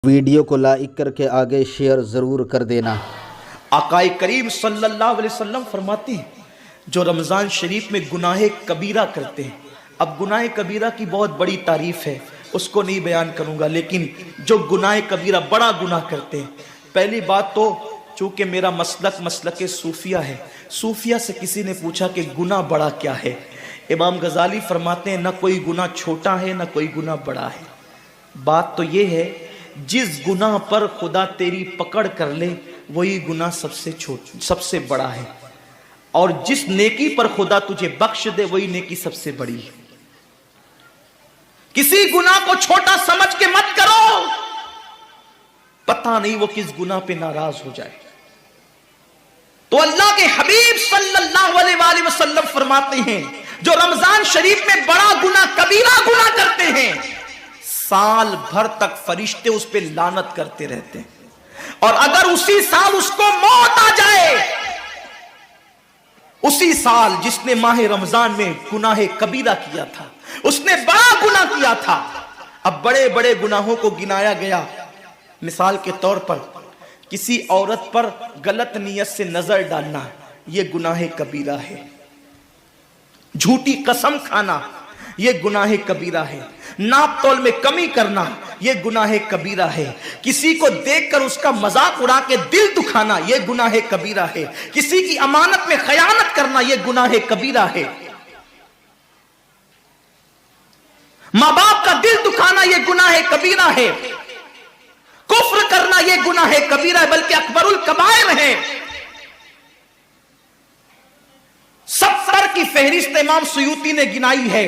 Video کو like کر کے آگے شیئر ضرور کر دینا۔ آقائے کریم صلی اللہ علیہ وسلم فرماتے ہیں جو رمضان شریف میں گناہ کبیرہ کرتے ہیں، اب گناہ کبیرہ کی بہت بڑی تعریف ہے، اس کو نہیں بیان کروں گا، لیکن جو گناہ کبیرہ بڑا گناہ کرتے ہیں، پہلی بات تو چونکہ میرا مسلک صوفیہ ہے، صوفیہ سے کسی نے پوچھا کہ گناہ بڑا کیا ہے؟ امام غزالی فرماتے ہیں نہ کوئی گناہ چھوٹا ہے نہ کوئی گناہ بڑا ہے، بات تو یہ ہے جس گناہ پر خدا تیری پکڑ کر لے وہی گناہ سب سے بڑا ہے، اور جس نیکی پر خدا تجھے بخش دے وہی نیکی سب سے بڑی ہے۔ کسی گناہ کو چھوٹا سمجھ کے مت کرو، پتہ نہیں وہ کس گناہ پہ ناراض ہو جائے۔ تو اللہ کے حبیب صلی اللہ علیہ وآلہ وسلم فرماتے ہیں جو رمضان شریف میں بڑا گناہ کبیرہ گناہ کرتے ہیں، سال بھر تک فرشتے اس پہ لعنت کرتے رہتے ہیں، اور اگر اسی سال اس کو موت آ جائے، اسی سال جس نے ماہ رمضان میں گناہ کبیرہ کیا تھا، اس نے بڑا گناہ کیا تھا، اب بڑے بڑے گناہوں کو گنایا گیا، مثال کے طور پر کسی عورت پر غلط نیت سے نظر ڈالنا یہ گناہ کبیرہ ہے، جھوٹی قسم کھانا یہ گناہ کبیرہ ہے، ناپ تول میں کمی کرنا یہ گناہ کبیرہ ہے، کسی کو دیکھ کر اس کا مذاق اڑا کے دل دکھانا یہ گناہ کبیرہ ہے، کسی کی امانت میں خیانت کرنا یہ گناہ کبیرہ ہے، ماں باپ کا دل دکھانا یہ گناہ کبیرہ ہے، کفر کرنا یہ گناہ کبیرہ ہے، بلکہ اکبر الکبائر ہے۔ 70 کی فہرست امام سیوطی نے گنائی ہے،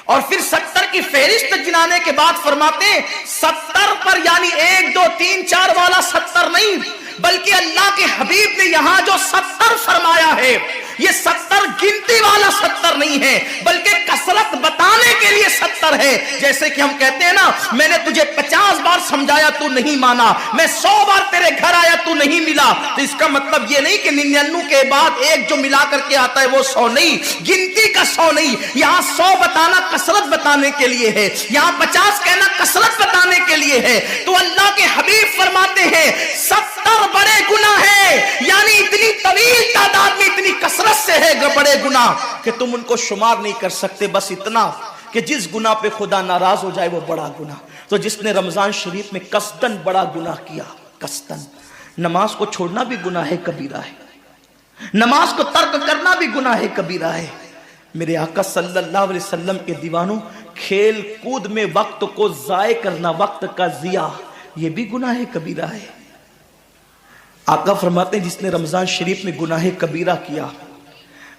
اور پھر 70 کی فہرست گنانے کے بعد فرماتے ہیں 70 پر یعنی 1 2 3 4 والا 70 نہیں، بلکہ اللہ کے حبیب نے یہاں جو 70 فرمایا ہے یہ 70 گنتی والا 70 نہیں ہے، بلکہ کثرت بتانے کے لیے 70 ہے۔ جیسے کہ ہم کہتے ہیں نا میں نے تجھے 50 بار سمجھایا تو نہیں مانا، میں 100 بار تیرے گھر آیا تو نہیں ملا، تو اس کا مطلب یہ نہیں کہ 99 کے بعد ایک جو ملا کر کے آتا ہے وہ 100 نہیں، گنتی کا 100 نہیں، یہاں 100 بتانا کثرت بتانے کے لیے ہے، یہاں 50 کہنا کثرت بتانے کے لیے ہے۔ تو اللہ کے حبیب فرماتے ہیں 70 بڑے گناہ ہیں، یعنی اتنی طویل تعداد میں اتنی کثرت سے ہے بڑے گناہ کہ تم ان کو شمار نہیں کر سکتے، بس اتنا کہ جس گناہ پہ خدا ناراض ہو جائے وہ بڑا گناہ۔ تو جس نے رمضان شریف میں قصدن بڑا گناہ کیا، قصدن، نماز کو چھوڑنا بھی گناہ کبیرہ ہے، نماز کو ترک کرنا بھی گناہ کبیرہ ہے۔ میرے آقا صلی اللہ علیہ وسلم کے دیوانوں، کھیل کود میں وقت کو ضائع کرنا، وقت کا ضیاع، یہ بھی گناہ کبیرہ ہے۔ آقا فرماتے ہیں جس نے رمضان شریف میں گناہ کبیرہ کیا،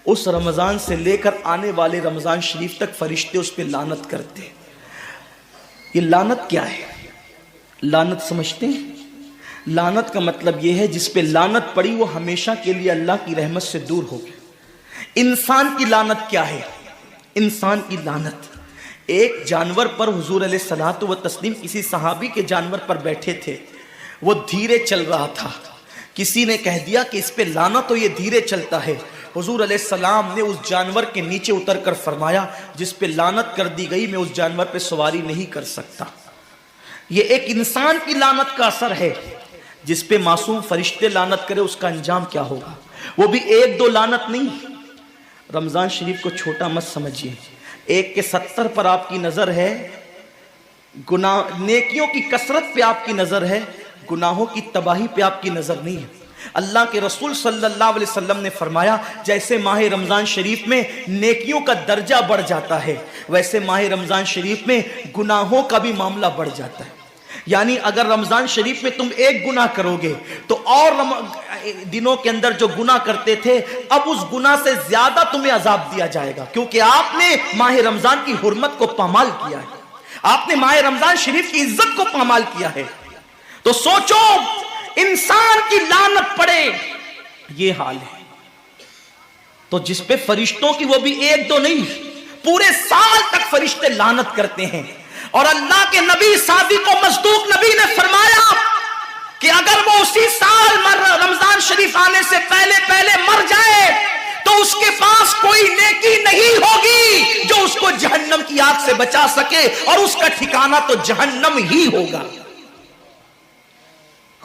اس رمضان سے لے کر آنے والے رمضان شریف تک فرشتے اس پہ لعنت کرتے ہیں۔ یہ لعنت کیا ہے؟ لعنت سمجھتے ہیں؟ لعنت کا مطلب یہ ہے جس پہ لعنت پڑی وہ ہمیشہ کے لیے اللہ کی رحمت سے دور ہو گیا۔ انسان کی لعنت کیا ہے؟ انسان کی لعنت، ایک جانور پر حضور علیہ الصلوۃ والتسلیم کسی صحابی کے جانور پر بیٹھے تھے، وہ دھیرے چل رہا تھا، کسی نے کہہ دیا کہ اس پہ لعنت ہو یہ دھیرے چلتا ہے، حضور علیہ السلام نے اس جانور کے نیچے اتر کر فرمایا جس پہ لعنت کر دی گئی میں اس جانور پہ سواری نہیں کر سکتا۔ یہ ایک انسان کی لعنت کا اثر ہے، جس پہ معصوم فرشتے لعنت کرے اس کا انجام کیا ہوگا، وہ بھی 1 2 لعنت نہیں۔ رمضان شریف کو چھوٹا مت سمجھیے، 1 کے 70 پر آپ کی نظر ہے، گناہ نیکیوں کی کثرت پہ آپ کی نظر ہے، گناہوں کی تباہی پہ آپ کی نظر نہیں ہے۔ اللہ کے رسول صلی اللہ علیہ وسلم نے فرمایا جیسے ماہ رمضان شریف میں نیکیوں کا درجہ بڑھ جاتا ہے، ویسے ماہ رمضان شریف میں گناہوں کا بھی معاملہ بڑھ جاتا ہے۔ یعنی اگر رمضان شریف میں تم 1 گناہ کرو گے تو اور دنوں کے اندر جو گناہ کرتے تھے اب اس گناہ سے زیادہ تمہیں عذاب دیا جائے گا، کیونکہ آپ نے ماہ رمضان کی حرمت کو پامال کیا ہے، آپ نے ماہ رمضان شریف کی عزت کو پامال کیا ہے۔ تو سوچو انسان کی لعنت پڑے یہ حال ہے، تو جس پہ فرشتوں کی وہ بھی 1 2 نہیں، پورے سال تک فرشتے لعنت کرتے ہیں۔ اور اللہ کے نبی صادق و مصدوق نبی نے فرمایا کہ اگر وہ اسی سال رمضان شریف آنے سے پہلے مر جائے تو اس کے پاس کوئی نیکی نہیں ہوگی جو اس کو جہنم کی آگ سے بچا سکے، اور اس کا ٹھکانہ تو جہنم ہی ہوگا۔